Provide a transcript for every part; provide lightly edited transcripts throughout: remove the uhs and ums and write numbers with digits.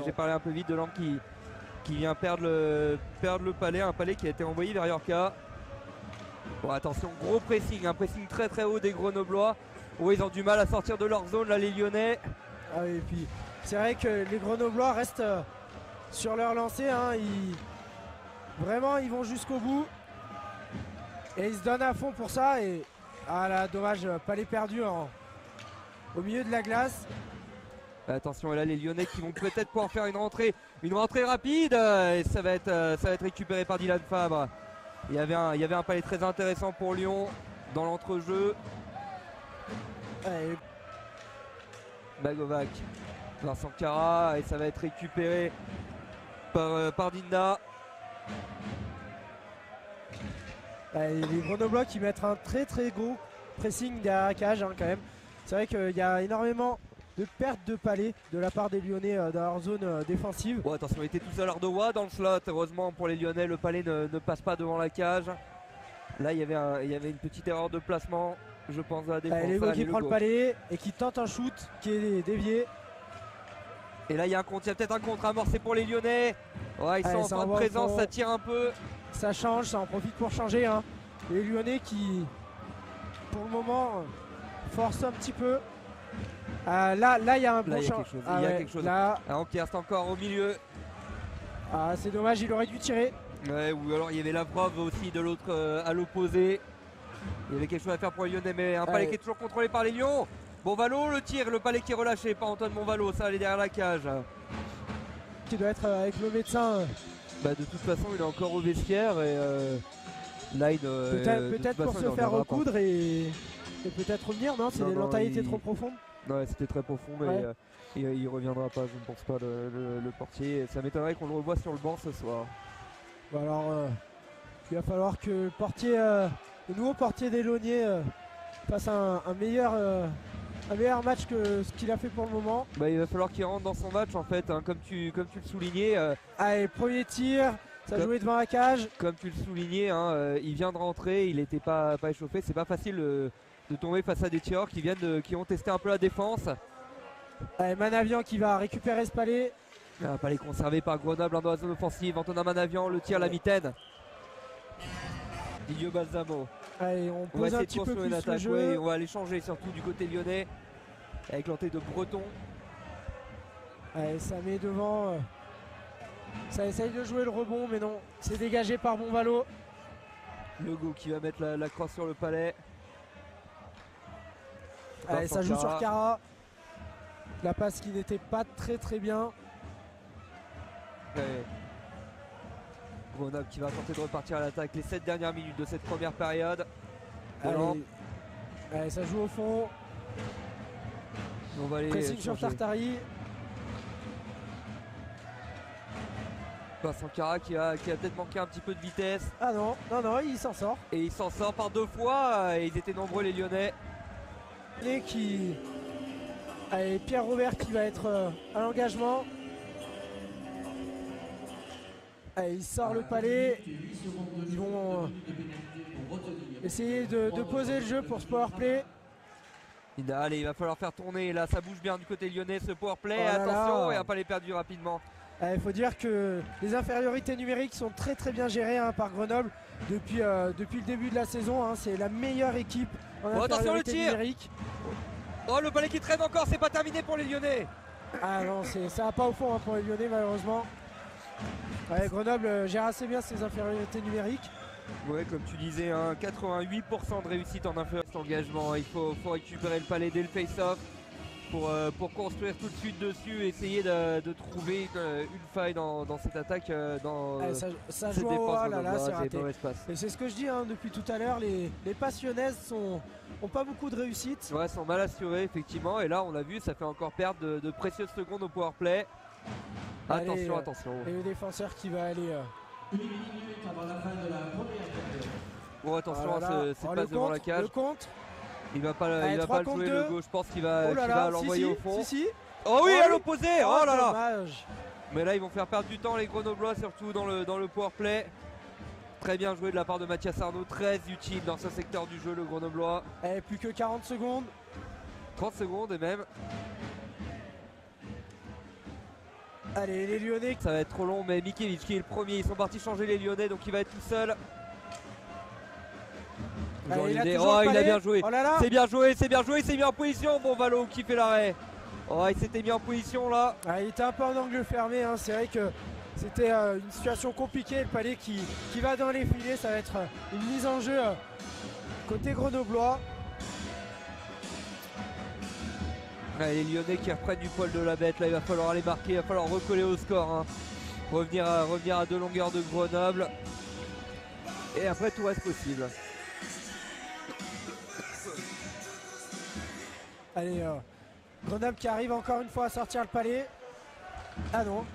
j'ai parlé un peu vite. Delorme qui vient perdre le palais, un palais qui a été envoyé vers Yorka. Bon, attention, gros pressing, un pressing très très haut des Grenoblois. Oh, ils ont du mal à sortir de leur zone là, les Lyonnais. Ah oui, et puis c'est vrai que les Grenoblois restent sur leur lancée, hein. Vraiment ils vont jusqu'au bout et ils se donnent à fond pour ça. Et ah là, dommage, palais perdu au milieu de la glace. Attention, et là les Lyonnais qui vont peut-être pouvoir faire une rentrée rapide, et ça va être récupéré par Dylan Fabre. Il y avait un palais très intéressant pour Lyon dans l'entrejeu. Bagovac, Vincent Cara, et ça va être récupéré par Dinda. Les Grenoblois qui mettent un très très gros pressing derrière la cage, hein, quand même. C'est vrai qu'il y a énormément de pertes de palais de la part des Lyonnais dans leur zone défensive. Bon, attention, il était tout à l'heure de Wa dans le slot. Heureusement pour les Lyonnais, le palais ne passe pas devant la cage. Là, il y avait une petite erreur de placement, je pense, à la défense. Legault qui prend le palais et qui tente un shoot qui est dévié. Et là, il y a peut-être un contre amorcé pour les Lyonnais. Ouais, ils sont en fin de présence, ça tire un peu. Ça change, ça en profite pour changer, hein. Les Lyonnais qui, pour le moment, forcent un petit peu. Là, il y a un bon champ. Il y a quelque chose. Là, qui reste encore au milieu. Ah, c'est dommage, il aurait dû tirer. Ouais, ou alors il y avait la preuve aussi de l'autre à l'opposé. Il y avait quelque chose à faire pour les Lyonnais, mais un palais qui est toujours contrôlé par les Lions. Bonvalo, le tir, le palais qui est relâché par Antoine Bonvalo, ça allait derrière la cage. Qui doit être avec le médecin. Bah, de toute façon, il est encore au vestiaire et là, peut-être pour se faire recoudre et peut-être revenir. Non, l'entaille était trop profonde. Ouais, c'était très profond, mais il reviendra pas, je ne pense pas, le portier. Ça m'étonnerait qu'on le revoie sur le banc ce soir. Bon, alors, il va falloir que le nouveau portier des Launiers fasse un meilleur match que ce qu'il a fait pour le moment. Bah, il va falloir qu'il rentre dans son match en fait, hein, comme tu le soulignais. Allez, premier tir, ça jouait devant la cage. Comme tu le soulignais, hein, il vient de rentrer, il n'était pas échauffé. C'est pas facile de tomber face à des tireurs qui ont testé un peu la défense. Allez, Manavian qui va récupérer ce palais. Un palais conservé par Grenoble dans la zone offensive. Antonin Manavian, le tir, la mitaine. Didier Balsamo. Allez, on pose un petit peu plus le jeu. Ouais, on va aller changer surtout du côté lyonnais avec l'entrée de Breton. Allez, ça met devant. Ça essaye de jouer le rebond, mais non. C'est dégagé par Bonvalo. Legault qui va mettre la croix sur le palais. Allez, ça joue sur Cara. La passe qui n'était pas très très bien. Grenoble qui va tenter de repartir à l'attaque les 7 dernières minutes de cette première période. Allez, ça joue au fond. On va aller pressing sur Tartari. Vincent Cara qui a peut-être manqué un petit peu de vitesse. Ah non, il s'en sort. Et il s'en sort par 2 fois. Et ils étaient nombreux les Lyonnais. Et Allez, Pierre Robert qui va être à l'engagement. Allez, il sort le palais. Ils vont essayer de poser le jeu pour ce powerplay. Allez, il va falloir faire tourner. Là, ça bouge bien du côté lyonnais ce powerplay. Oh attention, et un palais perdu rapidement. Il faut dire que les infériorités numériques sont très très bien gérées, hein, par Grenoble depuis le début de la saison, hein. C'est la meilleure équipe en infériorité numérique. Oh, le palais qui traîne encore, c'est pas terminé pour les Lyonnais. Ah non, ça va pas au fond, hein, pour les Lyonnais malheureusement. Ouais, Grenoble gère assez bien ses infériorités numériques. Ouais, comme tu disais, hein, 88% de réussite en infériorité d'engagement. Il faut récupérer le palais dès le face-off pour construire tout de suite dessus, essayer de trouver une faille dans cette attaque, dans ça cette joue défense. Là, c'est raté. Et c'est ce que je dis, hein, depuis tout à l'heure, les passionnaises ont pas beaucoup de réussite. Ouais, sont mal assurés effectivement, et là on l'a vu, ça fait encore perdre de précieuses secondes au powerplay. Allez, attention. Et le défenseur qui va aller. Une minute avant la fin de la première période. Bon, attention à cette passe devant la cage. Le contre. Il va pas le jouer le gauche, je pense qu'il va l'envoyer au fond. Si. Oh oui, à l'opposé. Oh là là. Dommage. Mais là ils vont faire perdre du temps les Grenoblois, surtout dans le powerplay. Très bien joué de la part de Mathias Arnaud, très utile dans ce secteur du jeu le Grenoblois. Et plus que 40 secondes. 30 secondes et même. Allez, les Lyonnais. Ça va être trop long, mais Mikiewicz qui est le premier. Ils sont partis changer les Lyonnais, donc il va être tout seul. Allez, Il a bien joué. Oh là là. C'est bien joué, c'est bien joué, il s'est mis en position. Bon, Valo qui fait l'arrêt. Oh, il s'était mis en position là. Ah, il était un peu en angle fermé, hein. C'est vrai que c'était une situation compliquée. Le palais qui va dans les filets, ça va être une mise en jeu côté grenoblois. Ouais, les Lyonnais qui reprennent du poil de la bête, là il va falloir aller marquer, il va falloir recoller au score, hein. revenir à 2 longueurs de Grenoble, et après tout reste possible. Allez, Grenoble qui arrive encore une fois à sortir le palais. Ah non,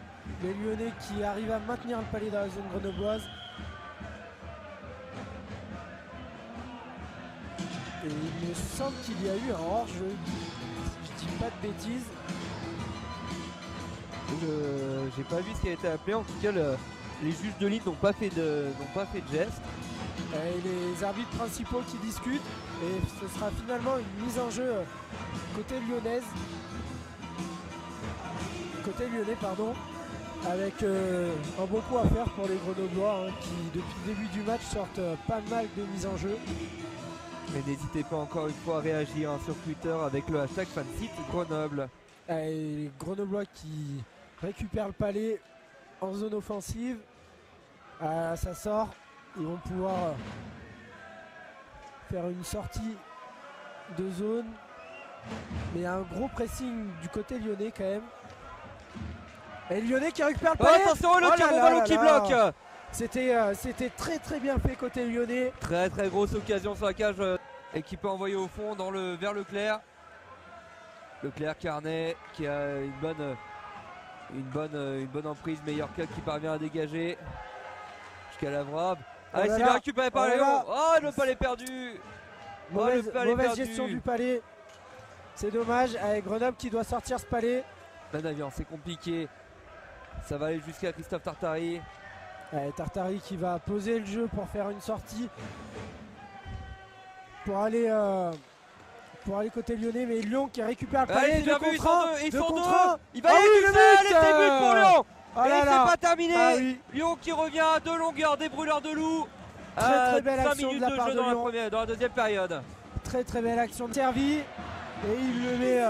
les Lyonnais qui arrivent à maintenir le palais dans la zone grenobloise. Et il me semble qu'il y a eu un hors-jeu. Je dis pas de bêtises. J'ai pas vu ce qui a été appelé, en tout cas les juges de ligne n'ont pas fait de geste. Et les arbitres principaux qui discutent, et ce sera finalement une mise en jeu côté lyonnais, avec un bon coup à faire pour les Grenoblois, hein, qui depuis le début du match sortent pas mal de mises en jeu. Mais n'hésitez pas encore une fois à réagir, hein, sur Twitter avec le hashtag FanSite Grenoble. Et les Grenoblois qui récupèrent le palais en zone offensive. Ça sort. Ils vont pouvoir faire une sortie de zone. Mais il y a un gros pressing du côté lyonnais quand même. Et le Lyonnais qui récupère le palais. Attention, le tir, Valo qui bloque. C'était très très bien fait côté lyonnais. Très très grosse occasion sur la cage et qui peut envoyer au fond vers Leclerc. Leclerc Carnet qui a une bonne emprise, meilleur cut qui parvient à dégager jusqu'à Lavrov. Ah, il s'est bien récupéré par Léon. Oh, le palais perdu. Mauvaise gestion du palais. C'est dommage. Avec Grenoble qui doit sortir ce palais. Nanavian, c'est compliqué. Ça va aller jusqu'à Christophe Tartari. Tartari qui va poser le jeu pour faire une sortie. Pour aller côté lyonnais, mais Lyon qui récupère le palais. Ils sont deux. Il va y aller tout seul, et c'est but pour Lyon. Oh et c'est pas terminé. Ah oui. Lyon qui revient à 2 longueurs des brûleurs de loup. Très belle action 5 minutes de la de part jeu de Lyon. dans la deuxième période. Très belle action de servi. Et il le met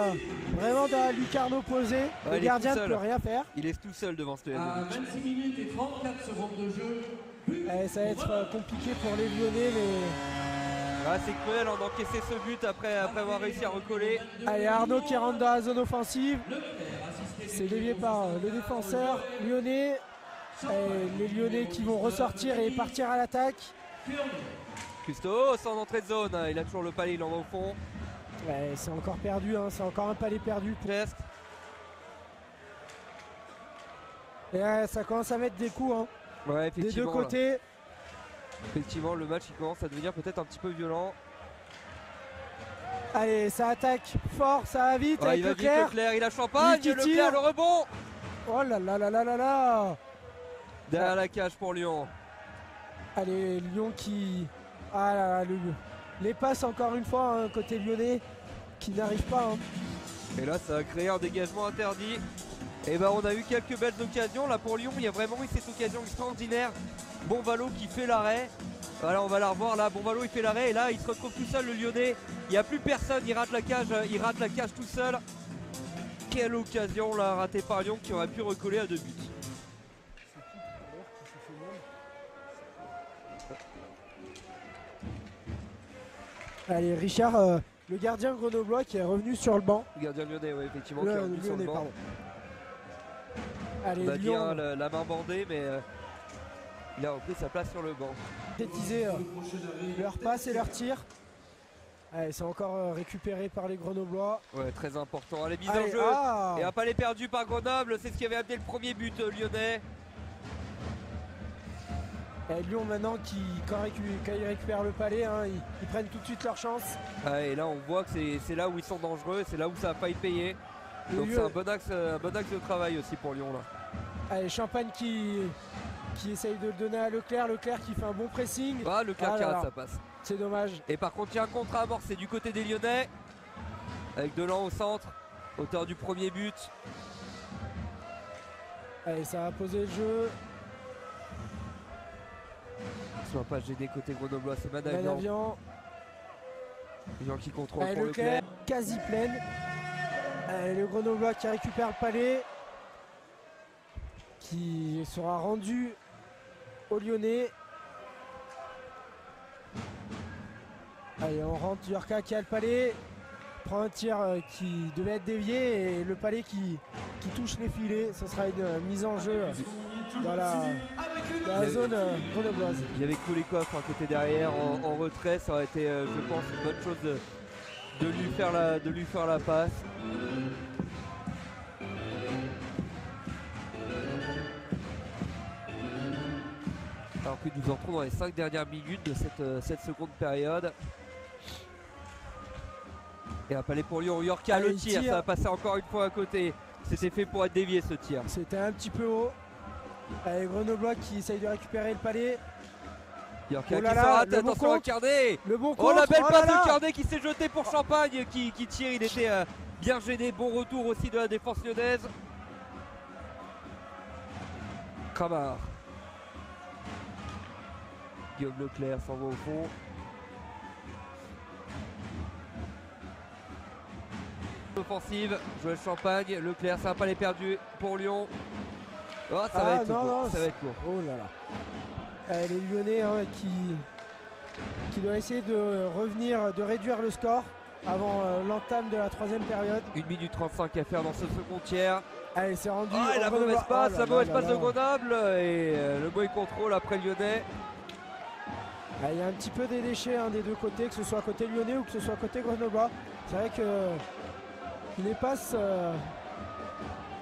vraiment dans la lucarne opposée. Le gardien ne peut rien faire. Il est tout seul devant ce À 26 minutes et 34 secondes de jeu. Ça va être compliqué pour les Lyonnais, mais... c'est cruel d'encaisser ce but après avoir réussi à recoller. Allez, Arnaud qui rentre dans la zone offensive. C'est dévié par le défenseur lyonnais. Et les Lyonnais qui vont ressortir et partir à l'attaque. Custo sans entrée de zone, il a toujours le palais, il en va au fond. C'est encore perdu, hein. C'est encore un palais perdu. Presque. Et ça commence à mettre des coups, hein, ouais, des deux côtés. Là. Effectivement, le match il commence à devenir peut-être un petit peu violent. Allez, ça attaque fort, ça va vite avec il va Leclerc. Vite, Leclerc, il a Champagne, Leclerc, le rebond. Oh là là là là là là. Derrière la cage pour Lyon. Allez, Lyon qui... Ah là là, les passes encore une fois, hein, côté lyonnais, qui n'arrive pas. Hein. Et là, ça a créé un dégagement interdit. Et ben, on a eu quelques belles occasions. Là, pour Lyon, il y a vraiment eu cette occasion extraordinaire. Bonvalo qui fait l'arrêt. Voilà, on va la revoir là. Bonvalo, il fait l'arrêt. Et là, il se retrouve tout seul, le Lyonnais. Il n'y a plus personne. Il rate la cage tout seul. Quelle occasion là, ratée par Lyon, qui aurait pu recoller à 2 buts. Allez, Richard, le gardien grenoblois qui est revenu sur le banc. Le gardien lyonnais, oui, effectivement, qui est revenu sur le banc. Pardon. Allez, on a Lyon, bien la main bandée, mais il a repris sa place sur le banc. Synthétiser leur passe et leur tir. Allez, c'est encore récupéré par les Grenoblois. Ouais, très important. Allez, mise en jeu. Et un palais perdu par Grenoble, c'est ce qui avait amené le premier but lyonnais. Et Lyon maintenant quand ils récupèrent le palais, hein, ils prennent tout de suite leur chance. Et là on voit que c'est là où ils sont dangereux, c'est là où ça a failli payer. Donc c'est un bon axe de travail aussi pour Lyon là. Allez, Champagne qui essaye de le donner à Leclerc, Leclerc qui fait un bon pressing. Ah, Leclerc qui rate sa passe. C'est dommage. Et par contre il y a un contre amorcé du côté des Lyonnais. Avec Delan au centre, auteur du premier but. Allez, ça va poser le jeu. Soit pas gêné côté grenoblois, c'est Manavian. Manavian. Manavian qui contrôle Allez, pour Leclerc, Leclerc. quasi pleine. Allez, le grenoblois qui récupère le palais. Qui sera rendu aux Lyonnais. Allez, on rentre Yorka qui a le palais. Prend un tir qui devait être dévié et le palais qui touche les filets. Ce sera une mise en jeu dans la zone grenobloise. Il y avait Koulikov à côté derrière en retrait, ça aurait été je pense une bonne chose de lui faire la passe. Alors que nous entrons dans les 5 dernières minutes de cette seconde période. Et un palais pour Lyon. Yorka le tir, ça va passer encore une fois à côté. C'était fait pour être dévié ce tir. C'était un petit peu haut. Allez, Grenoblois qui essaye de récupérer le palais. Yorka qui s'en rate, attention à Carnet. Le bon oh la belle passe de de Carnet qui s'est jeté pour Champagne qui tire. Il était bien gêné. Bon retour aussi de la défense lyonnaise. Kramar. Guillaume Leclerc s'en va au fond. Offensive, Joël Champagne, Leclerc, ça va pas les perdu pour Lyon. Oh, ça va être court. Ça va être court. Oh là là. Les Lyonnais qui doivent essayer de revenir, de réduire le score avant l'entame de la troisième période. 1 minute 35 à faire dans ce second tiers. Allez, c'est rendu. Ah, la mauvaise passe, la mauvaise passe de Grenoble et le mauvais contrôle après Lyonnais. Il y a un petit peu des déchets des deux côtés, que ce soit côté lyonnais ou que ce soit côté grenoblois. C'est vrai que les passes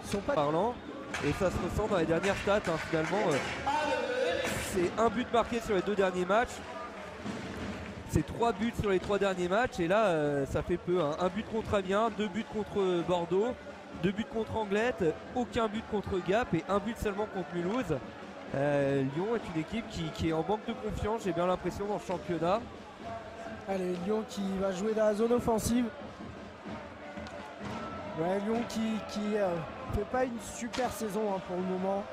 sont pas parlant et ça se ressent dans les dernières stats finalement. C'est un but marqué sur les 2 derniers matchs. C'est 3 buts sur les 3 derniers matchs et là ça fait peu. Un but contre Amiens, 2 buts contre Bordeaux, 2 buts contre Anglette, aucun but contre Gap et un but seulement contre Mulhouse. Lyon est une équipe qui est en manque de confiance, j'ai bien l'impression, dans le championnat. Allez, Lyon qui va jouer dans la zone offensive. Ouais, Lyon qui fait pas une super saison pour le moment.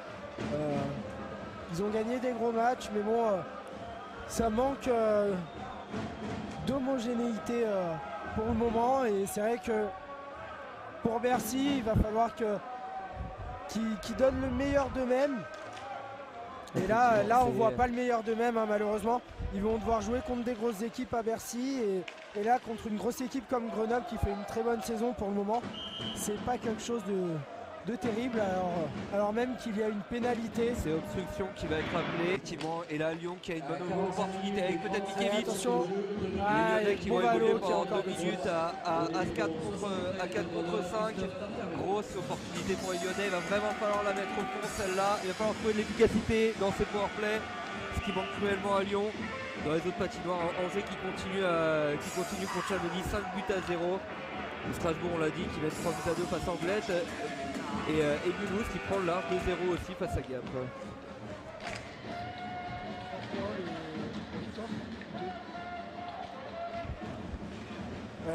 Ils ont gagné des gros matchs, mais bon, ça manque d'homogénéité pour le moment. Et c'est vrai que pour Bercy, il va falloir qu'ils donnent le meilleur d'eux-mêmes. Et là on voit pas le meilleur d'eux-mêmes malheureusement. Ils vont devoir jouer contre des grosses équipes à Bercy et là contre une grosse équipe comme Grenoble qui fait une très bonne saison pour le moment, c'est pas quelque chose de terrible alors même qu'il y a une pénalité. C'est obstruction qui va être appelée effectivement et là Lyon qui a une bonne opportunité avec peut-être Mikevich. Attention, les Lyonnais qui vont évoluer pendant 2 minutes à 4 contre 5. Grosse opportunité pour les Lyonnais, il va vraiment falloir la mettre au fond celle-là. Il va falloir trouver de l'efficacité dans ce powerplay, ce qui manque cruellement à Lyon. Dans les autres patinoires, Angers qui continue contre Chamonix, 5 buts à 0. Strasbourg, on l'a dit, qui met 3 buts à 2 face à Anglette. Et Mulhouse qui prend le large 2-0 aussi face à Gap.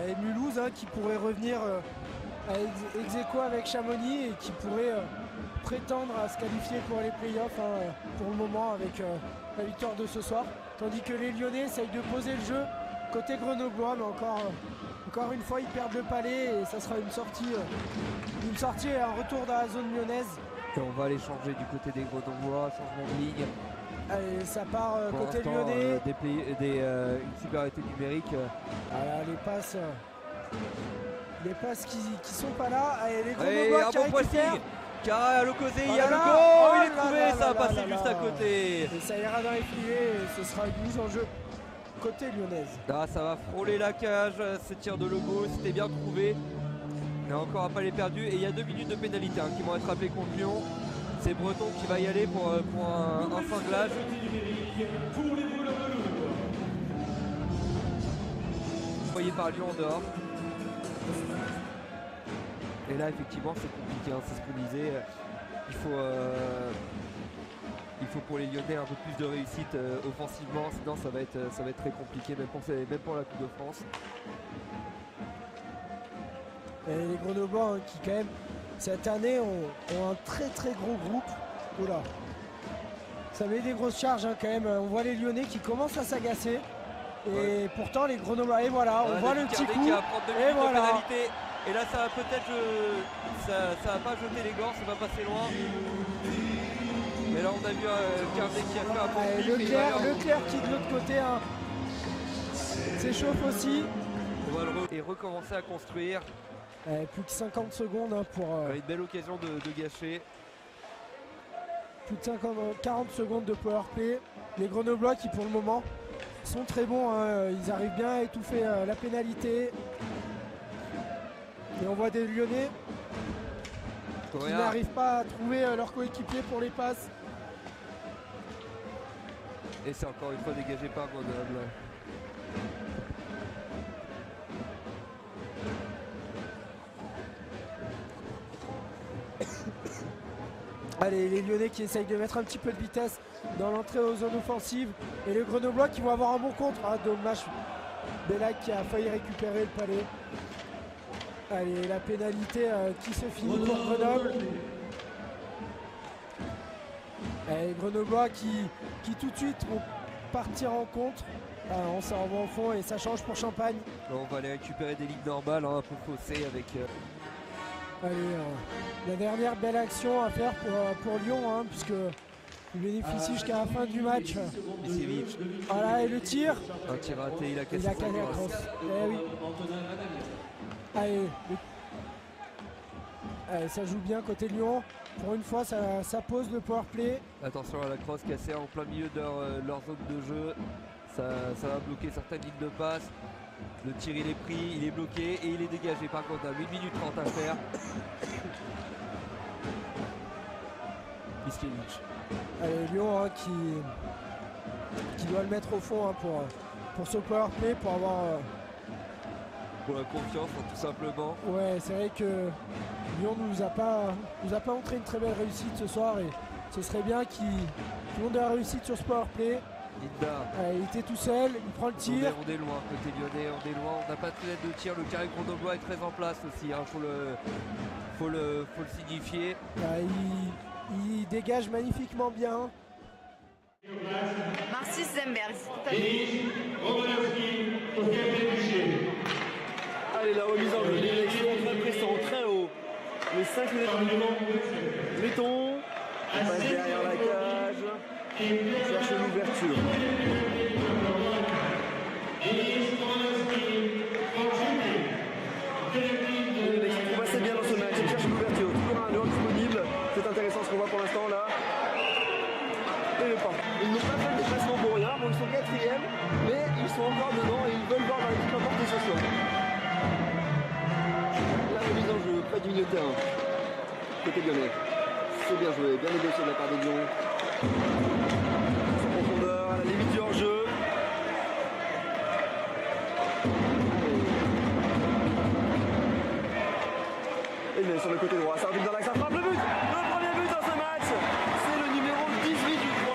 Et Mulhouse qui pourrait revenir ex aequo avec Chamonix et qui pourrait prétendre à se qualifier pour les playoffs pour le moment avec la victoire de ce soir. Tandis que les Lyonnais essayent de poser le jeu côté grenoblois, mais encore une fois ils perdent le palais et ça sera une sortie et un retour dans la zone lyonnaise. Et on va aller changer du côté des grenoblois, changement de ligne. Allez, ça part côté lyonnais. Une supériorité numérique. Voilà, les passes qui sont pas là. Allez, les grenoblois qui récupèrent. Cara à l'opposé, il y a le goal, il est trouvé, ça a passé juste à côté. Et ça ira dans les filets et ce sera une mise en jeu côté lyonnaise. Là, ça va frôler la cage, ce tir de Legault, c'était bien trouvé. Mais encore un palais perdu et il y a 2 minutes de pénalité qui vont être appelées contre Lyon. C'est Breton qui va y aller pour un cinglage. Envoyé par Lyon en dehors. Et là effectivement c'est compliqué, c'est ce qu'on disait. Il faut pour les Lyonnais un peu plus de réussite offensivement, sinon ça va être très compliqué même pour la Coupe de France. Et les Grenoblois qui quand même cette année ont un très très gros groupe. Oula. Ça met des grosses charges hein, quand même. On voit les Lyonnais qui commencent à s'agacer. Et pourtant les Grenoblois. Et voilà, on voit le petit coup. Qui va prendre 2 Et minutes voilà. de pénalité. Et là ça va peut-être ça va pas jeter les gants, ça va passer loin. Mais là on a vu Cardé qui a fait un bon flip. Leclerc qui de l'autre côté hein, s'échauffe aussi. On va et recommencer à construire. Plus que 50 secondes hein, pour... Une belle occasion de gâcher. Plus de 40 secondes de power play. Les Grenoblois qui pour le moment sont très bons. Hein, ils arrivent bien à étouffer la pénalité. Et on voit des Lyonnais qui n'arrivent pas à trouver leur coéquipier pour les passes. Et c'est encore une fois dégagé par Grenoble. Allez, les Lyonnais qui essayent de mettre un petit peu de vitesse dans l'entrée aux zones offensives. Et les Grenoblois qui vont avoir un bon contre. Ah, dommage. Bellac qui a failli récupérer le palais. Allez, la pénalité qui se finit pour Grenoble. Et les Grenoblois qui tout de suite vont partir en contre. On s'en va au fond et ça change pour Champagne. On va aller récupérer des ligues normales, hein, un peu faussées avec... Allez, la dernière belle action à faire pour Lyon, hein, puisque il bénéficie jusqu'à la fin du match. Voilà, et le tir. Un tir raté, il a cassé la crosse. Eh oui. Allez, allez, ça joue bien côté Lyon. Pour une fois, ça pose le power play. Attention à la crosse cassée en plein milieu de leur zone de jeu. Ça va bloquer certaines lignes de passe. Le tir il est pris, il est bloqué et il est dégagé. Par contre, à 8 minutes 30 à faire. Iskevich. Allez, Lyon hein, qui doit le mettre au fond hein, pour ce power play, pour avoir... pour la confiance, hein, tout simplement. Ouais, c'est vrai que Lyon nous a pas montré une très belle réussite ce soir et ce serait bien qu'ils ont de la réussite sur ce power play. Il était tout seul, il prend le tir. On est loin, côté lyonnais, on est loin, on n'a pas de fenêtre de tir, le carré grenoblois est très en place aussi, hein, faut le signifier. Il dégage magnifiquement bien. Marcis Zemberg. Allez, la remise en jeu, l'élection très pressant, très haut. Les 5 minutes uniquement. Mettons, on passe derrière la cage. Cherche l'ouverture. Il trouve assez bien dans ce match, il cherche l'ouverture. Toujours un joueur disponible. C'est intéressant ce qu'on voit pour l'instant là. Et le pas. Ils n'ont pas fait de déplacement pour rien, bon, ils sont 4e, mais ils sont encore dedans et ils veulent voir dans l'équipe l'emporter ce soir. La remise en jeu, près du milieu de terrain. Côté lyonnais. C'est bien joué, bien négocié de la part des Lyons. En profondeur, à la limite du hors-jeu. Et bien sur le côté droit, ça arrive dans l'axe, ça frappe le but. Le premier but dans ce match, c'est le numéro 18 du 3.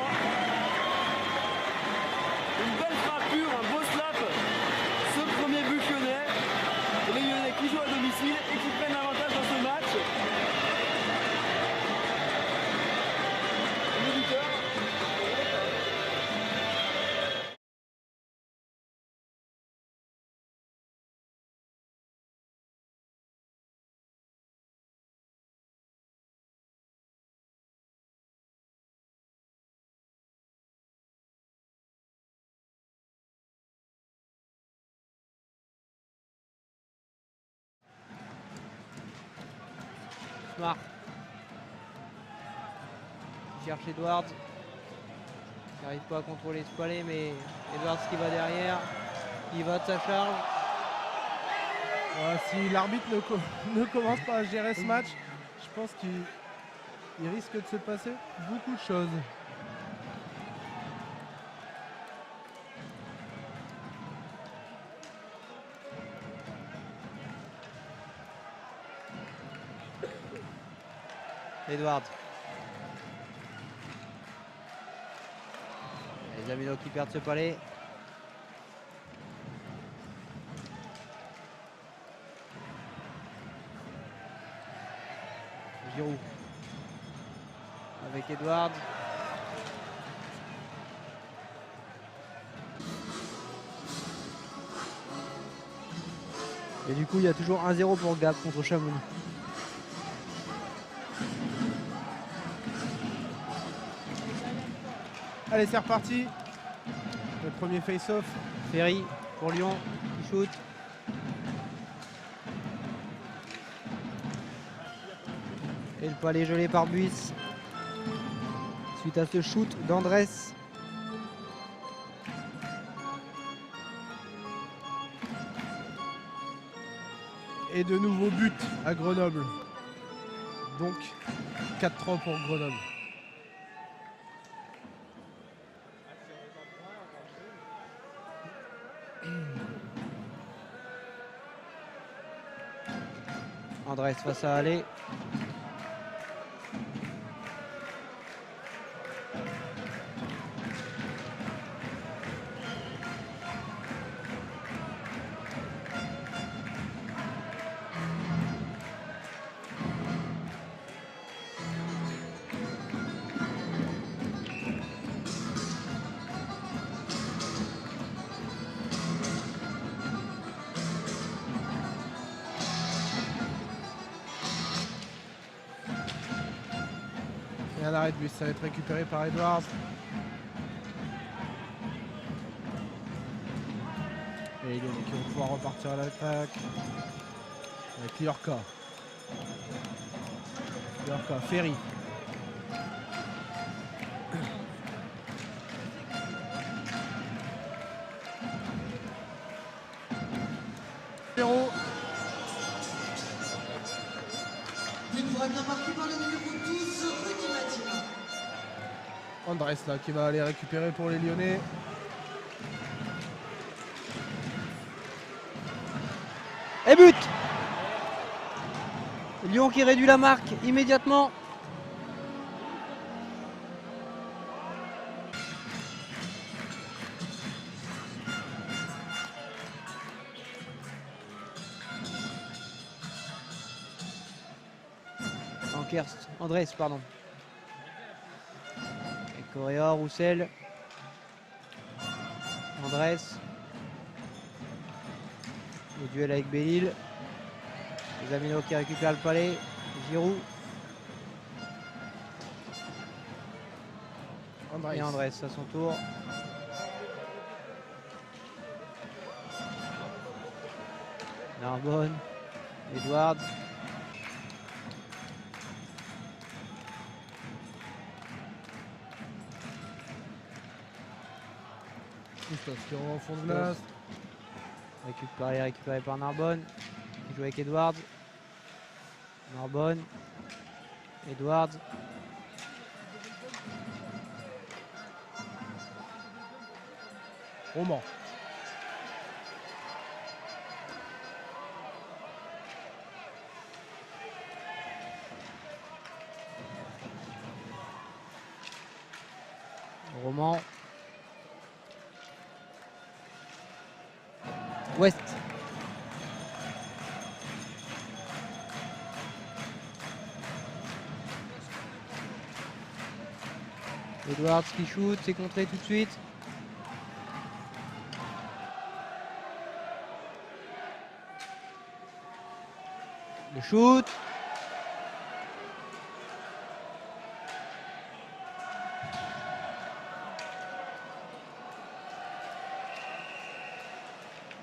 Une belle frappure, un beau slap. Ce premier but lyonnais. Les Lyonnais qui jouent à domicile et qui prennent l'avantage dans ce match. Le buteur. Smart. Il cherche Edwards. Il n'arrive pas à contrôler ce palais, mais Edwards qui va derrière. Il va de sa charge. Si l'arbitre ne commence pas à gérer ce match, je pense qu'il risque de se passer beaucoup de choses. Edwards. Les Amino qui perdent ce palais. Giroud. Avec Edwards. Et du coup, il y a toujours 1-0 pour Gap contre Chamonix. Allez, c'est reparti. Le premier face-off. Ferry pour Lyon, qui shoot. Et le palais gelé par Buis. Suite à ce shoot d'Andrés. Et de nouveaux buts à Grenoble. Donc 4-3 pour Grenoble. Andrés face à Allais. Et un arrêt de bus, ça va être récupéré par Edwards. Et il y en a qui vont pouvoir repartir à l'attaque. Avec Liorca. Liorca, Ferry. Une fois bien marqué par le numéro 12, Rudy Matina. Andrés là qui va aller récupérer pour les Lyonnais. Et but! Lyon qui réduit la marque immédiatement. Andrés, pardon. Et Correa, Roussel. Andrés. Le duel avec Bellil. Zamino qui récupère le palais. Giroud. Et Andrés à son tour. Narbonne. Edwards. Qui est en fond de glace. Récupéré par Narbonne. Qui joue avec Edwards. Narbonne. Edwards. Roman. Roman. West. Edwards qui shoot, c'est contré tout de suite. Le shoot.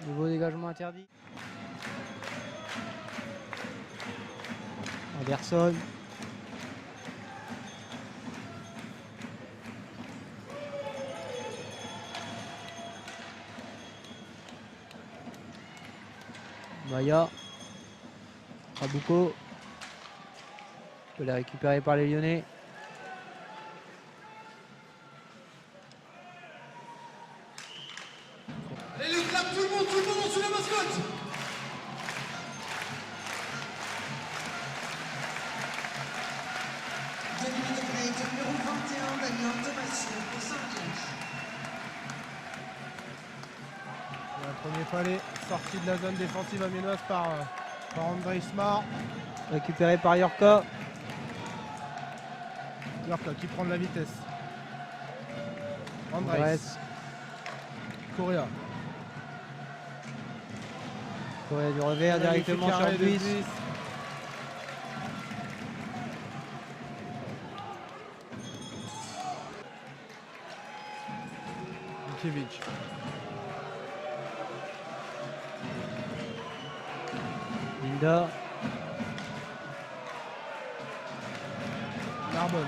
Nouveau dégagement interdit. Anderson. Maya. Rabuko. Peut la récupérer par les Lyonnais. Allez, le clap, tout le monde en sous la mascotte. Deuxième break, numéro 21, Daniel Thomasson pour Saint-Pierre. Le premier palais sorti de la zone défensive amiénoise par André Smart. Récupéré par Yorka. Lorca qui prend de la vitesse. Andres. Andres. Correa. Correa du revers directement sur Arrêt de Buis. Buis. Mikiewicz. Linda. Narbonne.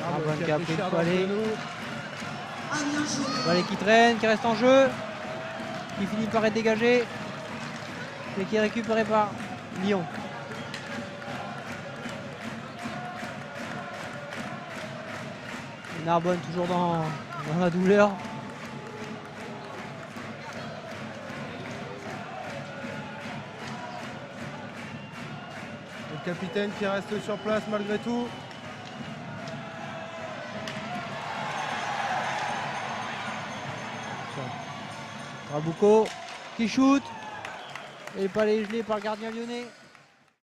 Narbonne qui a pris le cher dans palais. genou. Amiens jaune. Balai qui traîne, qui reste en jeu. Qui finit par être dégagé. Et qui est récupéré par Lyon. Narbonne toujours dans la douleur. Le capitaine qui reste sur place malgré tout. Rabucco qui shoot. Et le palais gelé par le gardien lyonnais.